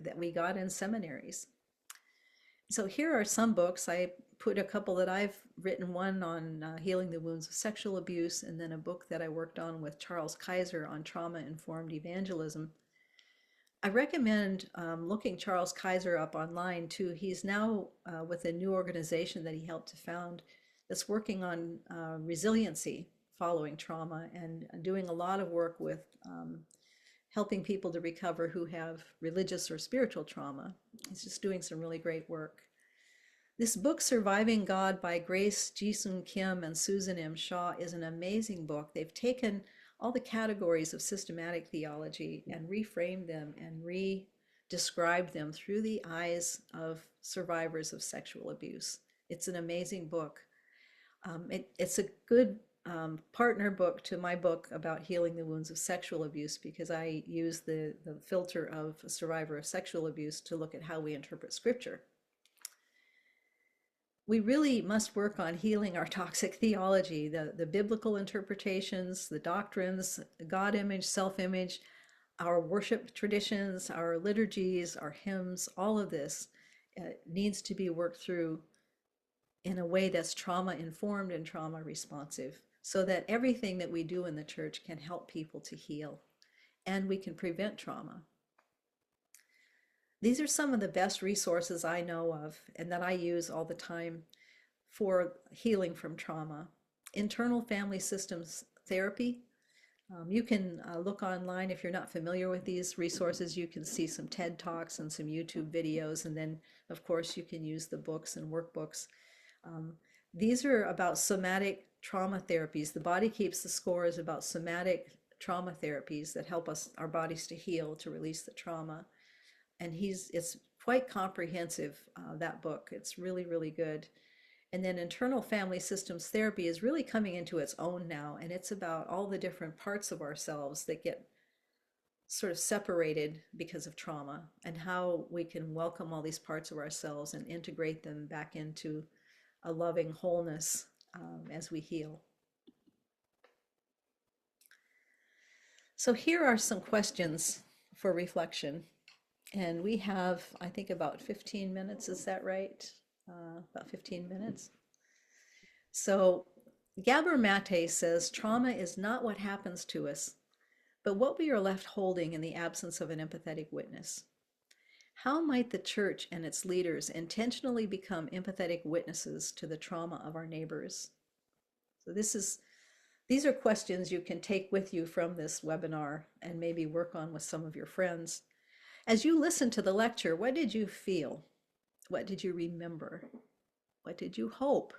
that we got in seminaries. So here are some books. I put a couple that I've written, one on healing the wounds of sexual abuse, and then a book that I worked on with Charles Kaiser on trauma-informed evangelism. I recommend looking Charles Kaiser up online too. He's now with a new organization that he helped to found that's working on resiliency following trauma and doing a lot of work with helping people to recover who have religious or spiritual trauma. He's just doing some really great work. This book, Surviving God by Grace Ji-Sun Kim and Susan M. Shaw, is an amazing book. They've taken all the categories of systematic theology and reframed them and re-described them through the eyes of survivors of sexual abuse. It's an amazing book. It's a good partner book to my book about healing the wounds of sexual abuse, because I use the filter of a survivor of sexual abuse to look at how we interpret scripture. We really must work on healing our toxic theology, the biblical interpretations, the doctrines, God image, self-image, our worship traditions, our liturgies, our hymns. All of this needs to be worked through in a way that's trauma informed and trauma responsive, so that everything that we do in the church can help people to heal and we can prevent trauma. These are some of the best resources I know of and that I use all the time for healing from trauma. Internal family systems therapy. You can look online if you're not familiar with these resources. You can see some TED Talks and some YouTube videos, and then of course you can use the books and workbooks. These are about somatic trauma therapies. The Body Keeps the Score is about somatic trauma therapies that help us, our bodies, to heal, to release the trauma. And it's quite comprehensive, that book. It's really, really good. And then internal family systems therapy is really coming into its own now, and it's about all the different parts of ourselves that get sort of separated because of trauma, and how we can welcome all these parts of ourselves and integrate them back into a loving wholeness as we heal. So here are some questions for reflection. And we have, I think, about 15 minutes. Is that right? About 15 minutes. So Gabor Mate says, trauma is not what happens to us, but what we are left holding in the absence of an empathetic witness. How might the church and its leaders intentionally become empathetic witnesses to the trauma of our neighbors? So these are questions you can take with you from this webinar and maybe work on with some of your friends. As you listened to the lecture, what did you feel? What did you remember? What did you hope?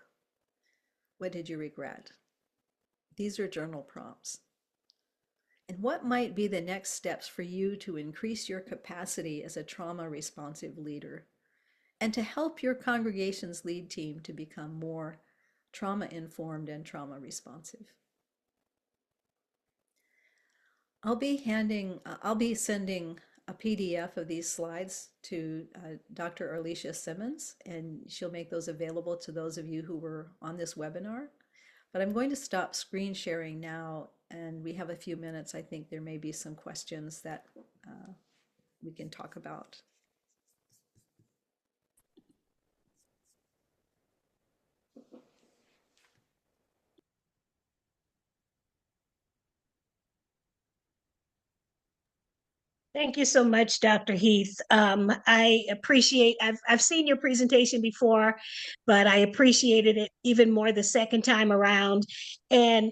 What did you regret? These are journal prompts. And what might be the next steps for you to increase your capacity as a trauma responsive leader, and to help your congregation's lead team to become more trauma informed and trauma responsive? I'll be sending a PDF of these slides to Dr. Alicia Simmons, and she'll make those available to those of you who were on this webinar. But I'm going to stop screen sharing now, and we have a few minutes. I think there may be some questions that we can talk about. Thank you so much, Dr. Heath. I appreciate, I've seen your presentation before, but I appreciated it even more the second time around. And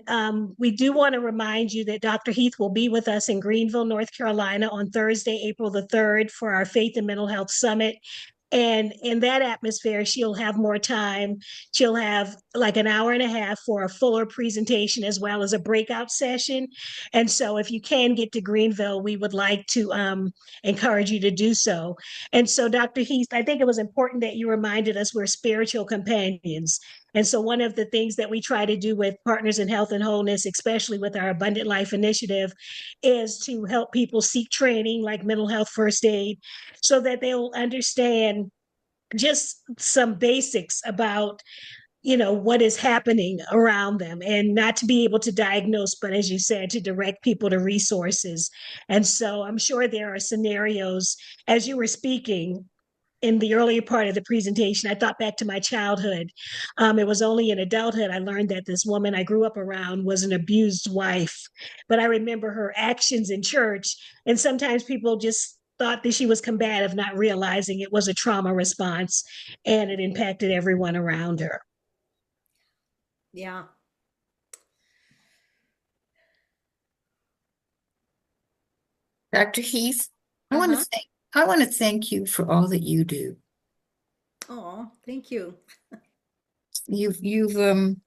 we do want to remind you that Dr. Heath will be with us in Greenville, North Carolina on Thursday, April the 3rd for our Faith and Mental Health Summit. And in that atmosphere, she'll have more time. She'll have like an hour and a half for a fuller presentation as well as a breakout session. And so if you can get to Greenville, we would like to encourage you to do so. And so, Dr. Heath, I think it was important that you reminded us we're spiritual companions. And so one of the things that we try to do with Partners in Health and Wholeness, especially with our Abundant Life initiative, is to help people seek training like mental health first aid so that they'll understand just some basics about what is happening around them, and not to be able to diagnose, but as you said, to direct people to resources. And so I'm sure there are scenarios, as you were speaking in the earlier part of the presentation, I thought back to my childhood. It was only in adulthood I learned that this woman I grew up around was an abused wife. But I remember her actions in church, and sometimes people just thought that she was combative, not realizing it was a trauma response and it impacted everyone around her. Yeah. Dr. Heath, I want to Uh-huh. thank I want to thank you for all that you do. Oh, thank you. You've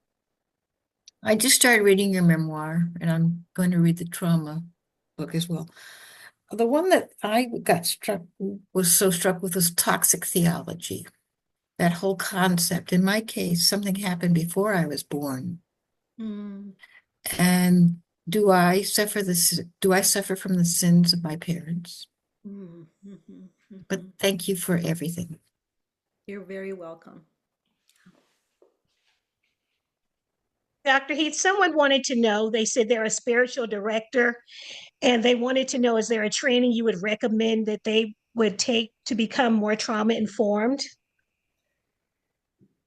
I just started reading your memoir and I'm going to read the trauma book as well. The one that I got struck was so struck with was toxic theology. That whole concept. In my case, something happened before I was born. Mm, And do I suffer from the sins of my parents? mm, mhm, But mhm. thank you for everything. You're very welcome. Dr. Heath, someone wanted to know, they said they're a spiritual director, and they wanted to know, is there a training you would recommend that they would take to become more trauma informed?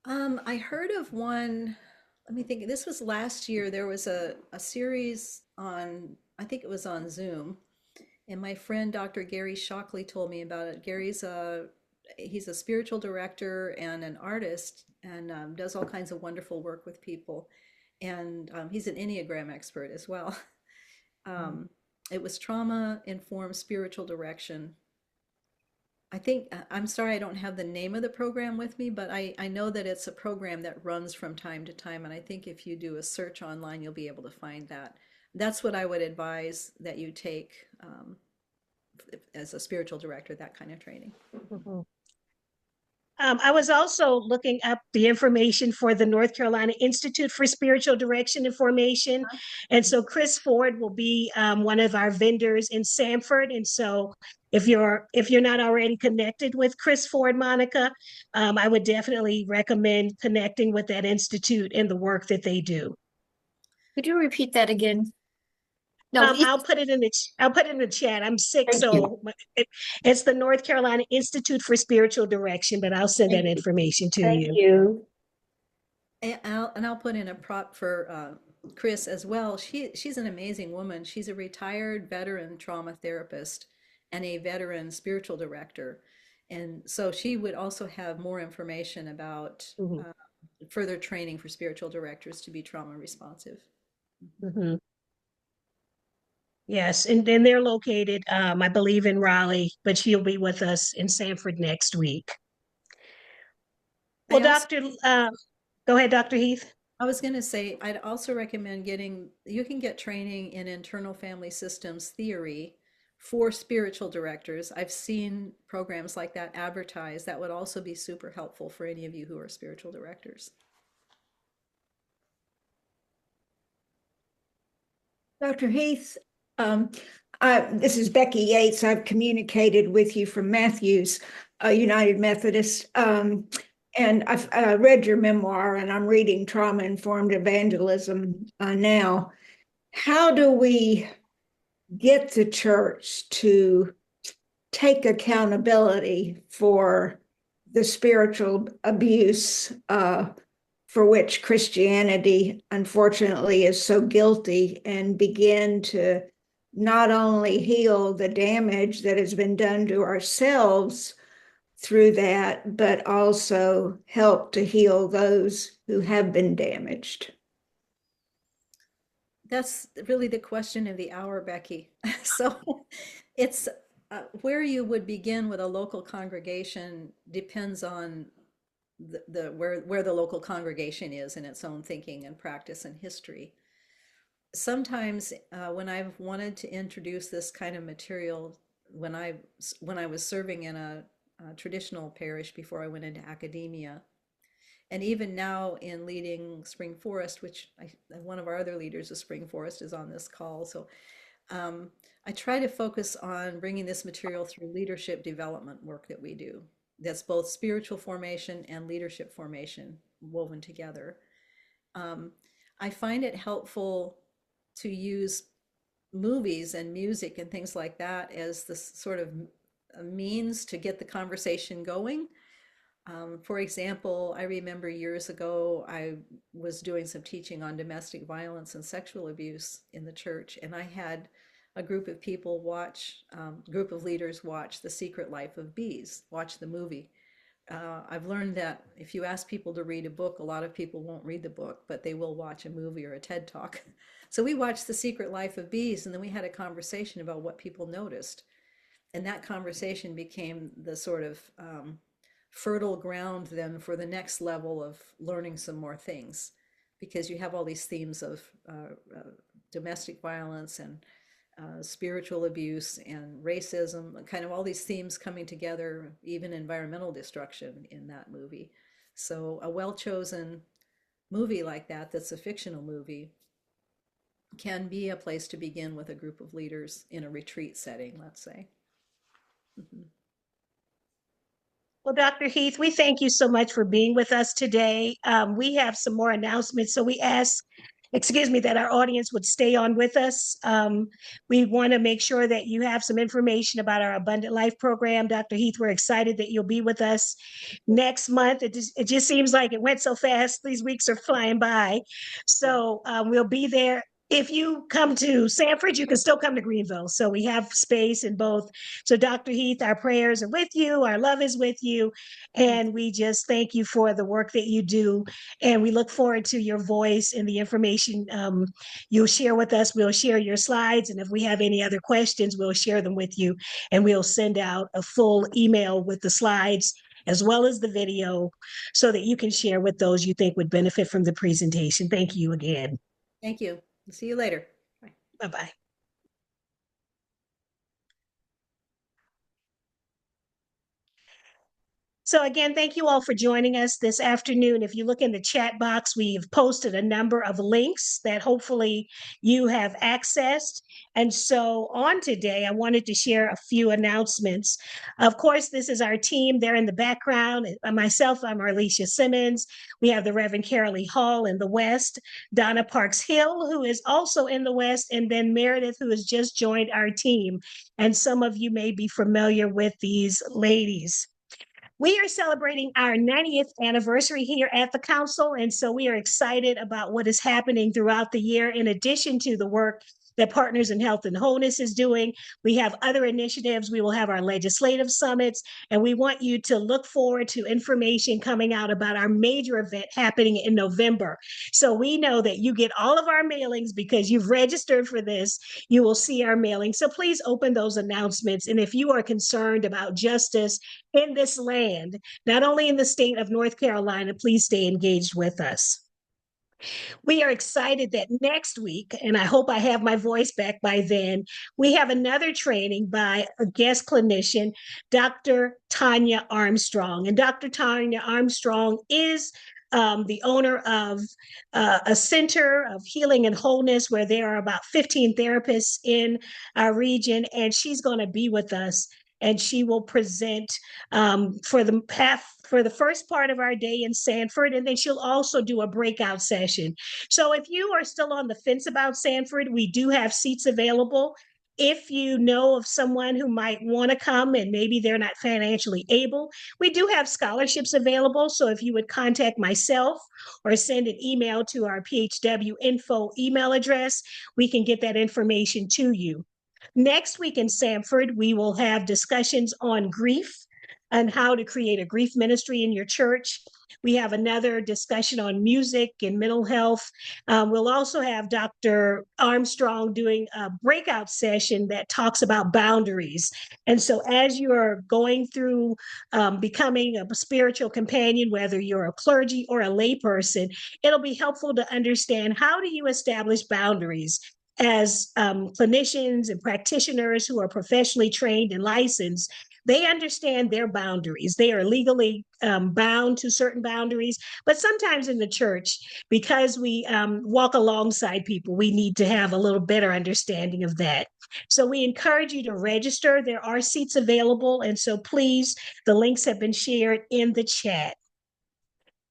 I heard of one, let me think, this was last year. There was a series on, I think it was on Zoom, and my friend Dr. Gary Shockley told me about it. He's a spiritual director and an artist and does all kinds of wonderful work with people. And he's an Enneagram expert as well. Um, it was trauma informed spiritual direction. I'm sorry, I don't have the name of the program with me, but I know that it's a program that runs from time to time. And I think if you do a search online, you'll be able to find that. That's what I would advise that you take as a spiritual director, that kind of training. Mhm. I was also looking up the information for the North Carolina Institute for Spiritual Direction and Formation. And so Chris Ford will be one of our vendors in Sanford. And so if you're not already connected with Chris Ford, Monica, I would definitely recommend connecting with that institute and the work that they do. Could you repeat that again? No, I'll put it in the chat. I'm sick, thank you. so it's the North Carolina Institute for Spiritual Direction, but I'll send that Thank you. information to Thank you. you. And I'll put in a prop for Chris as well. She's an amazing woman. She's a retired veteran trauma therapist and a veteran spiritual director. And so she would also have more information about Mhm, further training for spiritual directors to be trauma responsive. mhm. Yes, and then they're located, I believe, in Raleigh, but she'll be with us in Sanford next week. Well, I also Go ahead, Dr. Heath. I was going to say I'd also recommend you can get training in internal family systems theory for spiritual directors. I've seen programs like that advertised. That would also be super helpful for any of you who are spiritual directors. Dr. Heath, um, this is Becky Yates. I've communicated with you from Matthews, United Methodist, and I've read your memoir, and I'm reading Trauma Informed Evangelism now. How do we get the church to take accountability for the spiritual abuse for which Christianity, unfortunately, is so guilty, and begin to not only heal the damage that has been done to ourselves through that, but also help to heal those who have been damaged? That's really the question of the hour, Becky. So it's where you would begin with a local congregation depends on the where the local congregation is in its own thinking and practice and history. Sometimes when I've wanted to introduce this kind of material, when I was serving in a traditional parish before I went into academia, and even now in leading Spring Forest, which one of our other leaders of Spring Forest is on this call. So um, I try to focus on bringing this material through leadership development work that we do. That's both spiritual formation and leadership formation woven together. Um, I find it helpful to use movies and music and things like that as this sort of a means to get the conversation going. For example, I remember years ago, I was doing some teaching on domestic violence and sexual abuse in the church, and I had a group of people group of leaders watch The Secret Life of Bees, watch the movie. I've learned that if you ask people to read a book, a lot of people won't read the book, but they will watch a movie or a TED Talk. So we watched The Secret Life of Bees, and then we had a conversation about what people noticed. And that conversation became the sort of fertile ground then for the next level of learning some more things, because you have all these themes of domestic violence and spiritual abuse and racism, kind of all these themes coming together, even environmental destruction in that movie. So a well-chosen movie like that, that's a fictional movie, can be a place to begin with a group of leaders in a retreat setting, let's say. Mhm. Well, Dr. Heath, we thank you so much for being with us today. We have some more announcements, so we ask, excuse me, that our audience would stay on with us. We want to make sure that you have some information about our Abundant Life program. Dr. Heath, we're excited that you'll be with us next month. It just seems like it went so fast. These weeks are flying by. So we'll be there. If you come to Sanford, you can still come to Greenville. So we have space in both. So, Dr. Heath, our prayers are with you, our love is with you, and we just thank you for the work that you do. And we look forward to your voice and the information you'll share with us. We'll share your slides, and if we have any other questions, we'll share them with you, and we'll send out a full email with the slides as well as the video so that you can share with those you think would benefit from the presentation. Thank you again. Thank you. See you later. Bye. Bye-bye. So again, thank you all for joining us this afternoon. If you look in the chat box, we've posted a number of links that hopefully you have accessed. And so on today, I wanted to share a few announcements. Of course, this is our team. They're in the background. Myself, I'm Arlesia Simmons. We have the Reverend Carolee Hall in the West, Donna Parks Hill, who is also in the West, and then Meredith, who has just joined our team. And some of you may be familiar with these ladies. We are celebrating our 90th anniversary here at the council, and so we are excited about what is happening throughout the year. In addition to the work that Partners in Health and Wholeness is doing, we have other initiatives. We will have our legislative summits, and we want you to look forward to information coming out about our major event happening in November. So we know that you get all of our mailings because you've registered for this. You will see our mailing. So please open those announcements. And if you are concerned about justice in this land, not only in the state of North Carolina, please stay engaged with us. We are excited that next week, and I hope I have my voice back by then, we have another training by a guest clinician, Dr. Tanya Armstrong. And Dr. Tanya Armstrong is the owner of a center of healing and wholeness where there are about 15 therapists in our region, and she's going to be with us. And she will present for the first part of our day in Sanford, and then she'll also do a breakout session. So if you are still on the fence about Sanford, we do have seats available. If you know of someone who might want to come and maybe they're not financially able, we do have scholarships available. So if you would contact myself or send an email to our PHW info email address, we can get that information to you. Next week in Sanford, we will have discussions on grief and how to create a grief ministry in your church. We have another discussion on music and mental health. We'll also have Dr. Armstrong doing a breakout session that talks about boundaries. And so as you're going through becoming a spiritual companion, whether you're a clergy or a layperson, it'll be helpful to understand how do you establish boundaries as clinicians and practitioners who are professionally trained and licensed. They understand their boundaries. They are legally bound to certain boundaries, but sometimes in the church, because we walk alongside people, we need to have a little better understanding of that. So we encourage you to register. There are seats available, and so please, the links have been shared in the chat.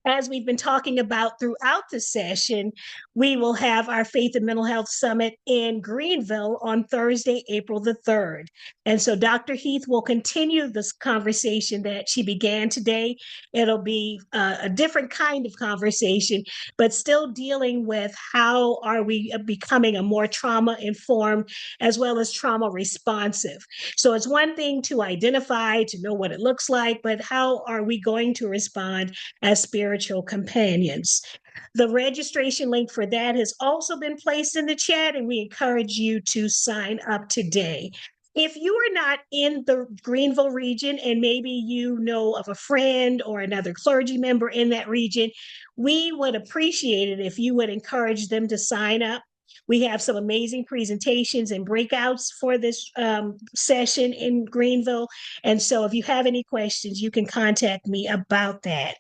As we've been talking about throughout the session, we will have our Faith and Mental Health Summit in Greenville on Thursday, April the 3rd. And so Dr. Heath will continue this conversation that she began today. It'll be a different kind of conversation, but still dealing with how are we becoming a more trauma-informed as well as trauma responsive. So it's one thing to identify, to know what it looks like, but how are we going to respond as spiritual companions? The registration link for that has also been placed in the chat, and we encourage you to sign up today. If you are not in the Greenville region and maybe you know of a friend or another clergy member in that region, we would appreciate it if you would encourage them to sign up. We have some amazing presentations and breakouts for this session in Greenville. And so if you have any questions, you can contact me about that.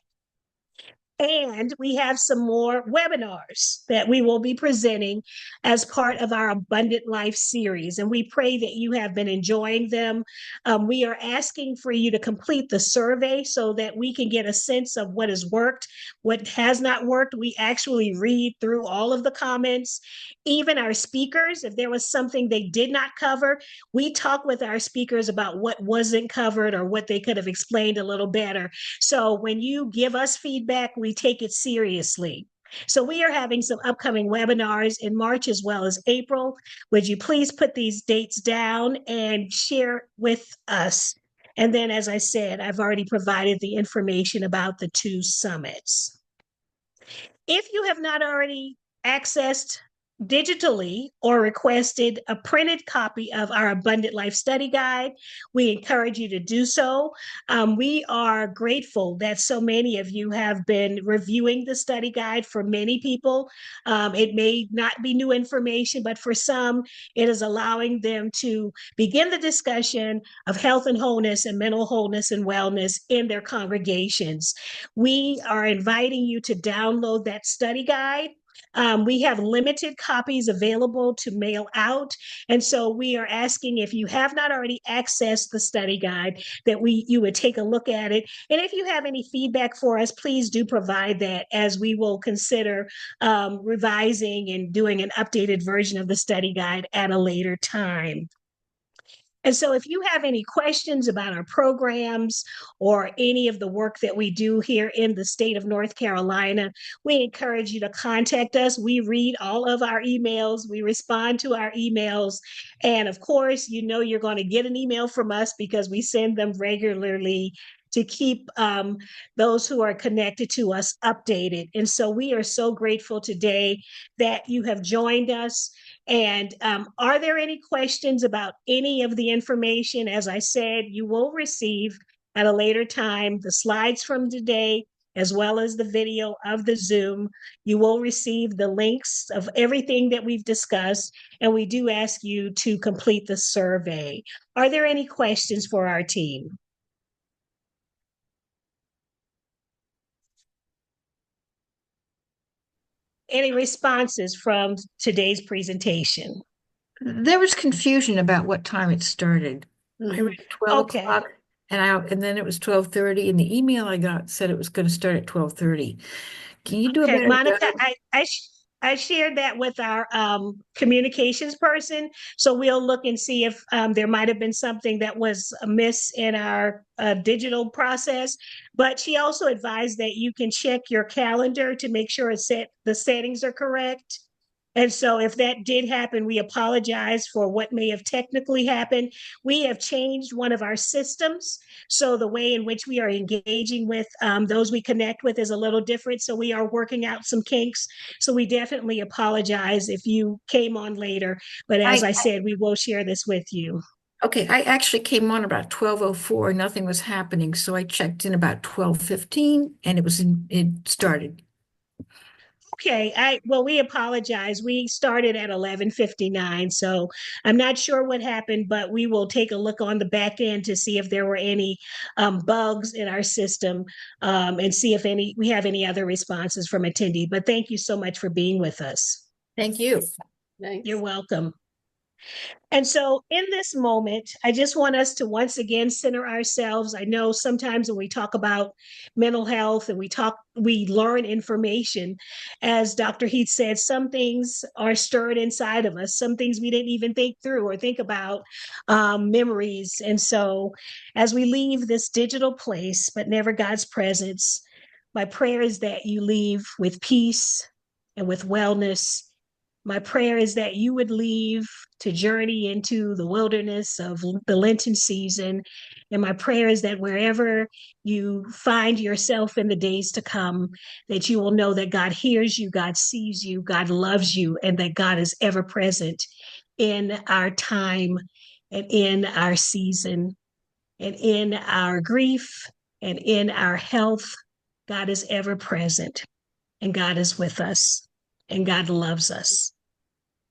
And we have some more webinars that we will be presenting as part of our Abundant Life series. And we pray that you have been enjoying them. We are asking for you to complete the survey so that we can get a sense of what has worked, what has not worked. We actually read through all of the comments, even our speakers. If there was something they did not cover, we talk with our speakers about what wasn't covered or what they could have explained a little better. So when you give us feedback, we take it seriously. So we are having some upcoming webinars in March as well as April. Would you please put these dates down and share with us? And then, as I said, I've already provided the information about the 2 summits. If you have not already accessed digitally or requested a printed copy of our Abundant Life Study Guide, we encourage you to do so. We are grateful that so many of you have been reviewing the study guide. For many people, it may not be new information, but for some, it is allowing them to begin the discussion of health and wholeness and mental wholeness and wellness in their congregations. We are inviting you to download that study guide. We have limited copies available to mail out. And so we are asking, if you have not already accessed the study guide, that you would take a look at it. And if you have any feedback for us, please do provide that, as we will consider revising and doing an updated version of the study guide at a later time. And so if you have any questions about our programs or any of the work that we do here in the state of North Carolina, we encourage you to contact us. We read all of our emails. We respond to our emails. And of course, you know you're going to get an email from us because we send them regularly to keep those who are connected to us updated. And so we are so grateful today that you have joined us. And are there any questions about any of the information? As I said, you will receive at a later time the slides from today, as well as the video of the Zoom. You will receive the links of everything that we've discussed, and we do ask you to complete the survey. Are there any questions for our team? Any responses from today's presentation? There was confusion about what time it started. I read 12 Okay. o'clock and then it was 12:30, and the email I got said it was going to start at 12:30. Can you do a Okay, better Monica, job? I shared that with our communications person. So we'll look and see if there might have been something that was amiss in our digital process. But she also advised that you can check your calendar to make sure the settings are correct. And so if that did happen, we apologize for what may have technically happened. We have changed one of our systems. So the way in which we are engaging with those we connect with is a little different. So we are working out some kinks. So we definitely apologize if you came on later. But as I said, we will share this with you. Okay, I actually came on about 12:04. Nothing was happening, so I checked in about 12:15, and it started. Okay, well, we apologize. We started at 11:59, so I'm not sure what happened, but we will take a look on the back end to see if there were any bugs in our system, and see if we have any other responses from attendee. But thank you so much for being with us. Thank you. Thanks. You're welcome. And so, in this moment, I just want us to once again center ourselves. I know sometimes when we talk about mental health and we learn information, as Dr. Heath said, some things are stirred inside of us, some things we didn't even think through or think about, memories. And so, as we leave this digital place, but never God's presence, my prayer is that you leave with peace and with wellness. My prayer is that you would leave to journey into the wilderness of the Lenten season. And my prayer is that wherever you find yourself in the days to come, that you will know that God hears you, God sees you, God loves you, and that God is ever present in our time and in our season and in our grief and in our health. God is ever present and God is with us and God loves us.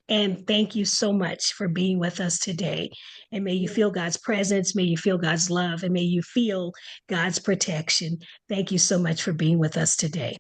And thank you so much for being with us today. And may you feel God's presence, may you feel God's love, and may you feel God's protection. Thank you so much for being with us today.